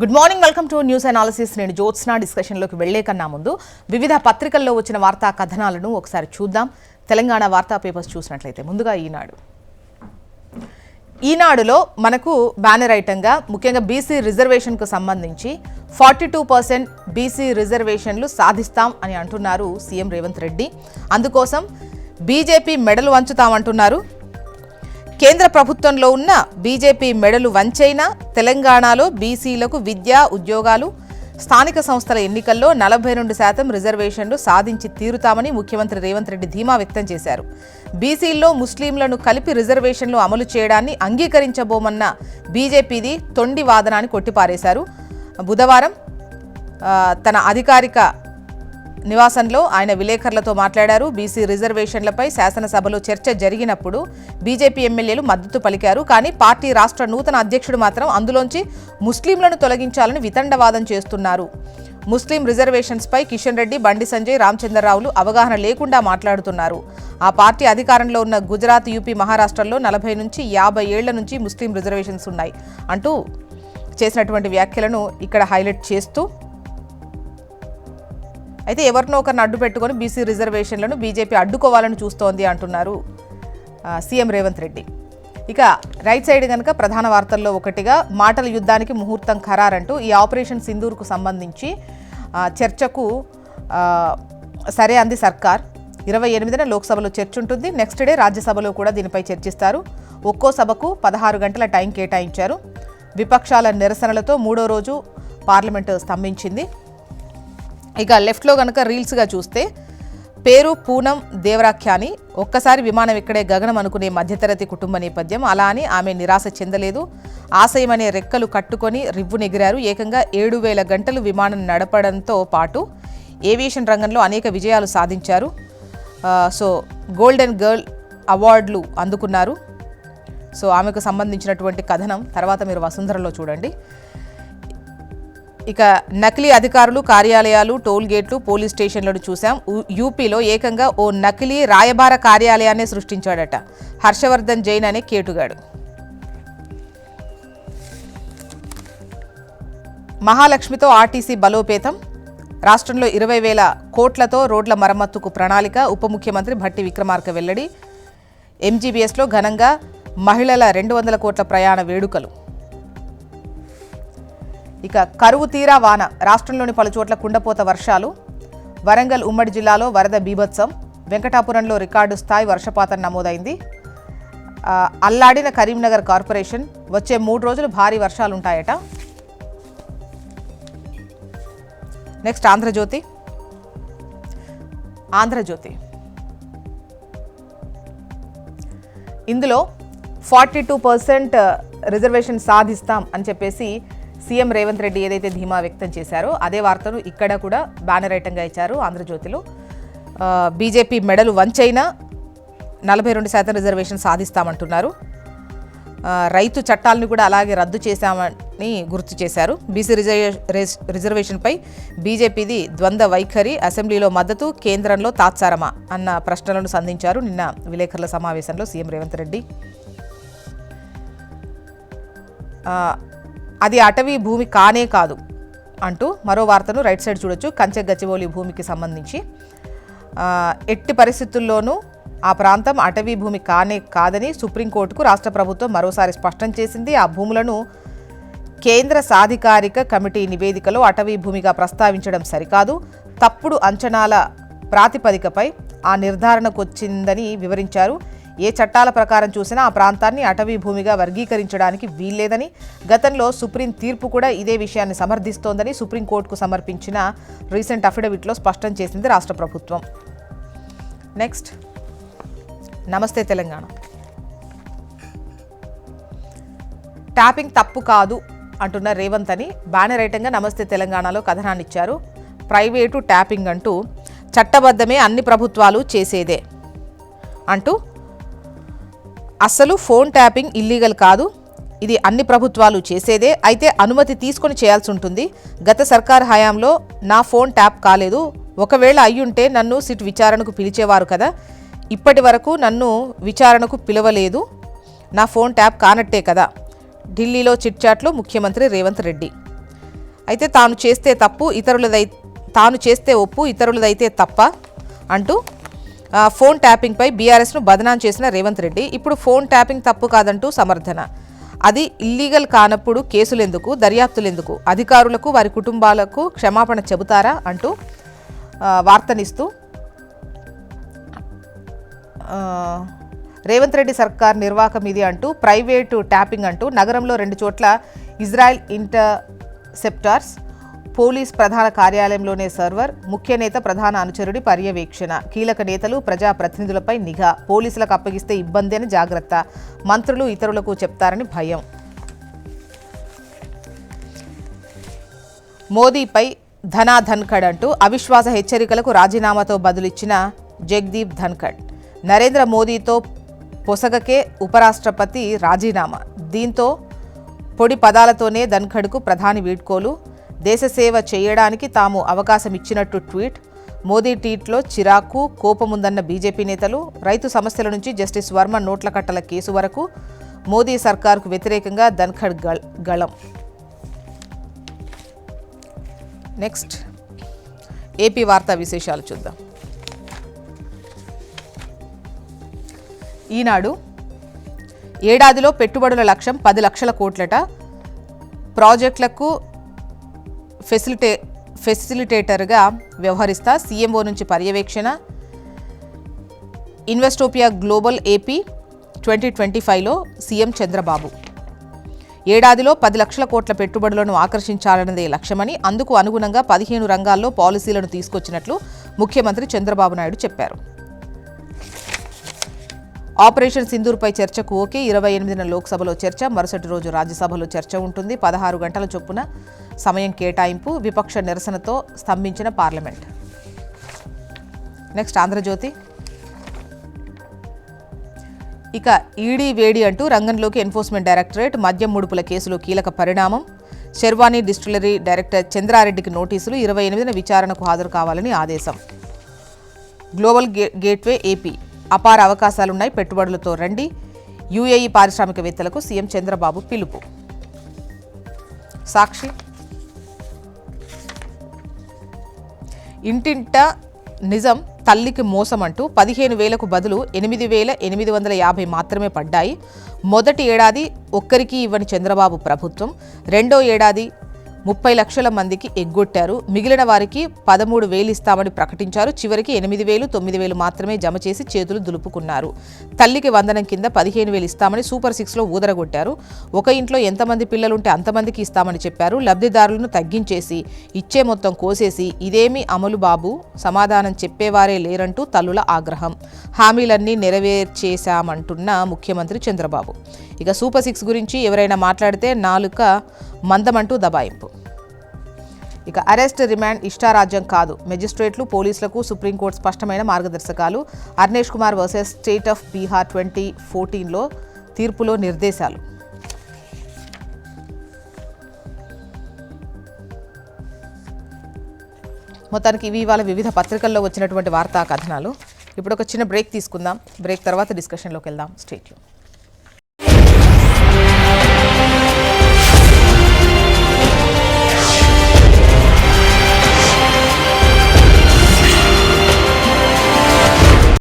Good morning, welcome to news analysis. నేను జ్యోత్స్న. డిస్కషన్లోకి వెళ్లే కన్నా ముందు వివిధ పత్రికల్లో వచ్చిన వార్తా కథనాలను ఒకసారి చూద్దాం. తెలంగాణ వార్తా పేపర్స్ చూసినట్లయితే ముందుగా ఈనాడులో మనకు బ్యానర్ ఐటంగా ముఖ్యంగా బీసీ రిజర్వేషన్కు సంబంధించి 42% బీసీ రిజర్వేషన్లు సాధిస్తాం అని అంటున్నారు సీఎం రేవంత్ రెడ్డి. అందుకోసం బీజేపీ మెడలు వంచుతామంటున్నారు. కేంద్ర ప్రభుత్వంలో ఉన్న బీజేపీ మెడలు వంచైనా తెలంగాణలో బీసీలకు విద్య, ఉద్యోగాలు, స్థానిక సంస్థల ఎన్నికల్లో 42% రిజర్వేషన్లు సాధించి తీరుతామని ముఖ్యమంత్రి రేవంత్ రెడ్డి ధీమా వ్యక్తం చేశారు. బీసీల్లో ముస్లింలను కలిపి రిజర్వేషన్లు అమలు చేయడాన్ని అంగీకరించబోమన్న బీజేపీది తొండి వాదనాన్ని కొట్టిపారేశారు. బుధవారం తన అధికారిక నివాసంలో ఆయన విలేకరులతో మాట్లాడారు. బీసీ రిజర్వేషన్లపై శాసనసభలో చర్చ జరిగినప్పుడు బీజేపీ ఎమ్మెల్యేలు మద్దతు పలికారు. కానీ పార్టీ రాష్ట్ర నూతన అధ్యక్షుడు మాత్రం అందులోంచి ముస్లింలను తొలగించాలని వితండవాదం చేస్తున్నారు. ముస్లిం రిజర్వేషన్స్పై కిషన్ రెడ్డి, బండి సంజయ్, రామచంద్రరావులు అవగాహన లేకుండా మాట్లాడుతున్నారు. ఆ పార్టీ అధికారంలో ఉన్న గుజరాత్, యూపీ, మహారాష్ట్రలో 40 నుంచి 50 ఏళ్ల నుంచి ముస్లిం రిజర్వేషన్స్ ఉన్నాయి అంటూ చేసినటువంటి వ్యాఖ్యలను ఇక్కడ హైలైట్ చేస్తూ, అయితే ఎవరినో ఒకరిని అడ్డు పెట్టుకొని బీసీ రిజర్వేషన్లను బీజేపీ అడ్డుకోవాలని చూస్తోంది అంటున్నారు సీఎం రేవంత్ రెడ్డి. ఇక రైట్ సైడ్ కనుక ప్రధాన వార్తల్లో ఒకటిగా మాటల యుద్ధానికి ముహూర్తం ఖరారంటూ ఈ ఆపరేషన్ సింధూర్కు సంబంధించి చర్చకు సరే అంది సర్కార్. 28న లోక్సభలో చర్చ ఉంటుంది. నెక్స్ట్ డే రాజ్యసభలో కూడా దీనిపై చర్చిస్తారు. ఒక్కో సభకు 16 గంటల టైం కేటాయించారు. విపక్షాల నిరసనలతో 3వ రోజు పార్లమెంటు స్తంభించింది. ఇక లెఫ్ట్లో కనుక రీల్స్గా చూస్తే పేరు పూనం దేవరాఖ్యాని. ఒక్కసారి విమానం ఇక్కడే గగనం అనుకునే మధ్యతరగతి కుటుంబ నేపథ్యం. అలా అని ఆమె నిరాశ చెందలేదు. ఆశయం అనే రెక్కలు కట్టుకొని రివ్వునెగిరారు. ఏకంగా 7000 గంటలు విమానం నడపడంతో పాటు ఏవియేషన్ రంగంలో అనేక విజయాలు సాధించారు. సో గోల్డెన్ గర్ల్ అవార్డులు అందుకున్నారు. సో ఆమెకు సంబంధించినటువంటి కథనం తర్వాత మీరు వసుంధరలో చూడండి. ఇక నకిలీ అధికారులు, కార్యాలయాలు, టోల్ గేట్లు, పోలీస్ స్టేషన్లను చూసాం. యూపీలో ఏకంగా ఓ నకిలీ రాయబార కార్యాలయాన్ని సృష్టించాడట హర్షవర్ధన్ జైన్ అనే కేటుగాడు. మహాలక్ష్మితో ఆర్టీసీ బలోపేతం. రాష్ట్రంలో 20,000 కోట్లతో రోడ్ల మరమ్మతుకు ప్రణాళిక. ఉప ముఖ్యమంత్రి భట్టి విక్రమార్క వెల్లడి. ఎంజీబీఎస్లో ఘనంగా మహిళల 200 కోట్ల ప్రయాణ వేడుకలు. ఇక కరువు తీరా వాన. రాష్ట్రంలోని పలుచోట్ల కుండపోత వర్షాలు. వరంగల్ ఉమ్మడి జిల్లాలో వరద బీభత్సం. వెంకటాపురంలో రికార్డు స్థాయి వర్షపాతం నమోదైంది. అల్లాడిన కరీంనగర్ కార్పొరేషన్. వచ్చే 3 రోజులు భారీ వర్షాలుంటాయట. నెక్స్ట్ ఆంధ్రజ్యోతి. ఇందులో 42% రిజర్వేషన్ సాధిస్తాం అని చెప్పేసి సీఎం రేవంత్ రెడ్డి ఏదైతే ధీమా వ్యక్తం చేశారో అదే వార్తను ఇక్కడ కూడా బ్యానర్ ఐటంగా ఇచ్చారు ఆంధ్రజ్యోతిలో. బీజేపీ మెడలు వంచైనా 42% రిజర్వేషన్ సాధిస్తామంటున్నారు. రైతు చట్టాలను కూడా అలాగే రద్దు చేశామని గుర్తు చేశారు. బీసీ రిజర్వేషన్పై బీజేపీది ద్వంద్వ వైఖరి. అసెంబ్లీలో మద్దతు, కేంద్రంలో తాత్సారమా అన్న ప్రశ్నలను సంధించారు నిన్న విలేకరుల సమావేశంలో సీఎం రేవంత్ రెడ్డి. అది అటవీ భూమి కానే కాదు అంటూ మరో వార్తను రైట్ సైడ్ చూడొచ్చు. కంచె గచ్చిబౌలి భూమికి సంబంధించి ఎట్టి పరిస్థితుల్లోనూ ఆ ప్రాంతం అటవీ భూమి కానే కాదని సుప్రీంకోర్టుకు రాష్ట్ర ప్రభుత్వం మరోసారి స్పష్టం చేసింది. ఆ భూములను కేంద్ర సాధికారిక కమిటీ నివేదికలో అటవీ భూమిగా ప్రస్తావించడం సరికాదు. తప్పుడు అంచనాల ప్రాతిపదికపై ఆ నిర్ధారణకు వచ్చిందని వివరించారు. ఏ చట్టాల ప్రకారం చూసినా ఆ ప్రాంతాన్ని అటవీ భూమిగా వర్గీకరించడానికి వీల్లేదని, గతంలో సుప్రీం తీర్పు కూడా ఇదే విషయాన్ని సమర్థిస్తోందని సుప్రీంకోర్టుకు సమర్పించిన రీసెంట్ అఫిడవిట్లో స్పష్టం చేసింది రాష్ట్ర ప్రభుత్వం. నెక్స్ట్ నమస్తే తెలంగాణ. ట్యాపింగ్ తప్పు కాదు అంటున్న రేవంత్ అని బ్యానర్ ఐటంగా నమస్తే తెలంగాణలో కథనాన్ని ఇచ్చారు. ప్రైవేటు ట్యాపింగ్ అంటూ చట్టబద్ధమే అన్ని ప్రభుత్వాలు చేసేదే అంటూ, అస్సలు ఫోన్ ట్యాపింగ్ ఇల్లీగల్ కాదు, ఇది అన్ని ప్రభుత్వాలు చేసేదే, అయితే అనుమతి తీసుకొని చేయాల్సి ఉంటుంది. గత సర్కార్ హయాంలో నా ఫోన్ ట్యాప్ కాలేదు. ఒకవేళ అయ్యుంటే నన్ను సిట్ విచారణకు పిలిచేవారు కదా. ఇప్పటి వరకు నన్ను విచారణకు పిలవలేదు. నా ఫోన్ ట్యాప్ కానట్టే కదా. ఢిల్లీలో చిట్చాట్లో ముఖ్యమంత్రి రేవంత్ రెడ్డి. అయితే తాను చేస్తే ఒప్పు ఇతరులదైతే తప్ప అంటూ ఫోన్ ట్యాపింగ్పై బీఆర్ఎస్ను బదనాం చేసిన రేవంత్ రెడ్డి ఇప్పుడు ఫోన్ ట్యాపింగ్ తప్పు కాదంటూ సమర్థన. అది ఇల్లీగల్ కానప్పుడు కేసులెందుకు, దర్యాప్తులెందుకు, అధికారులకు వారి కుటుంబాలకు క్షమాపణ చెబుతారా అంటూ వార్తనిస్తూ రేవంత్ రెడ్డి సర్కార్ నిర్వాహకం ఇది అంటూ ప్రైవేటు ట్యాపింగ్ అంటూ నగరంలో 2 చోట్ల ఇజ్రాయెల్ ఇంటర్సెప్టార్స్, పోలీస్ ప్రధాన కార్యాలయంలోనే సర్వర్, ముఖ్య నేత ప్రధాన అనుచరుడి పర్యవేక్షణ, కీలక నేతలు ప్రజాప్రతినిధులపై నిఘా, పోలీసులకు అప్పగిస్తే ఇబ్బంది అని జాగ్రత్త, మంత్రులు ఇతరులకు చెప్తారని భయం. మోదీపై ధనాధన్ఖడ్ అంటూ అవిశ్వాస హెచ్చరికలకు రాజీనామాతో బదులిచ్చిన జగదీప్ ధన్ఖడ్. నరేంద్ర మోదీతో పొసగకే ఉపరాష్ట్రపతి రాజీనామా. దీంతో పొడి పదాలతోనే ధన్ఖడ్కు ప్రధాని వీడ్కోలు. దేశ సేవ చేయడానికి తాము అవకాశం ఇచ్చినట్టు ట్వీట్. మోదీ ట్వీట్లో చిరాకు, కోపముందన్న బీజేపీ నేతలు. రైతు సమస్యల నుంచి జస్టిస్ వర్మ నోట్ల కట్టల కేసు వరకు మోదీ సర్కార్కు వ్యతిరేకంగా ధన్ఖడ్ గళం. నెక్స్ట్ ఏపీ వార్తా విశేషాలు చూద్దాం. ఈనాడు ఏడాదిలో పెట్టుబడుల లక్ష్యం 10 లక్షల కోట్లట. ప్రాజెక్టులకు ఫెసిలిటేటర్గా వ్యవహరిస్తా సీఎంఓ నుంచి పర్యవేక్షణ. Investopia global AP 2025లో CM Chandrababu. ఏడాదిలో 10 లక్షల కోట్ల పెట్టుబడులను ఆకర్షించాలన్నదే లక్ష్యమని, అందుకు అనుగుణంగా 15 రంగాల్లో పాలసీలను తీసుకొచ్చినట్లు ముఖ్యమంత్రి చంద్రబాబు నాయుడు చెప్పారు. ఆపరేషన్ సింధూర్పై చర్చకు ఓకే. 28న లోక్సభలో చర్చ, మరుసటి రోజు రాజ్యసభలో చర్చ ఉంటుంది. 16 గంటల చొప్పున సమయం కేటాయింపు. విపక్ష నిరసనతో స్తంభించిన పార్లమెంట్. నెక్స్ట్ ఆంధ్రజ్యోతి. ఇక ఈడీ వేడి అంటూ రంగంలోకి ఎన్ఫోర్స్మెంట్ డైరెక్టరేట్. మద్యం ముడుపుల కేసులో కీలక పరిణామం. శర్వాణి డిస్టిలరీ డైరెక్టర్ చంద్రారెడ్డికి నోటీసులు. 28న విచారణకు హాజరు కావాలని ఆదేశం. Global gateway AP. అపార అవకాశాలున్నాయి, పెట్టుబడులతో రండి. యూఏఈ పారిశ్రామికవేత్తలకు సీఎం చంద్రబాబు పిలుపు. సాక్షి. ఇంటింట నిజం తల్లికి మోసం అంటూ 15,000కు బదులు 8,850 మాత్రమే పడ్డాయి. మొదటి ఏడాది ఒక్కరికి ఇవ్వని చంద్రబాబు ప్రభుత్వం రెండో ఏడాది 30 లక్షల మందికి ఎగ్గొట్టారు. మిగిలిన వారికి 13,000 ఇస్తామని ప్రకటించారు. చివరికి 8,000, 9,000 మాత్రమే జమ చేసి చేతులు దులుపుకున్నారు. తల్లికి వందనం కింద 15,000 ఇస్తామని సూపర్ 6లో ఊదరగొట్టారు. ఒక ఇంట్లో ఎంతమంది పిల్లలుంటే అంతమందికి ఇస్తామని చెప్పారు. లబ్ధిదారులను తగ్గించేసి ఇచ్చే మొత్తం కోసేసి ఇదేమి అమలు బాబు, సమాధానం చెప్పేవారే లేరంటూ తల్లుల ఆగ్రహం. హామీలన్నీ నెరవేర్చేశామంటున్న ముఖ్యమంత్రి చంద్రబాబు. ఇక సూపర్ 6 గురించి ఎవరైనా మాట్లాడితే నాలుక మందమంటూ దబాయింపు. ఇక అరెస్ట్, రిమాండ్ ఇష్టారాజ్యం కాదు. మెజిస్ట్రేట్లు, పోలీసులకు సుప్రీంకోర్టు స్పష్టమైన మార్గదర్శకాలు. Arnesh Kumar versus state of Bihar 2014లో తీర్పులో నిర్దేశాలు. మొత్తానికి ఇవి ఇవాళ వివిధ పత్రికల్లో వచ్చినటువంటి వార్తా కథనాలు. ఇప్పుడు ఒక చిన్న బ్రేక్ తీసుకుందాం. బ్రేక్ తర్వాత డిస్కషన్లోకి వెళ్దాం. Stay tune.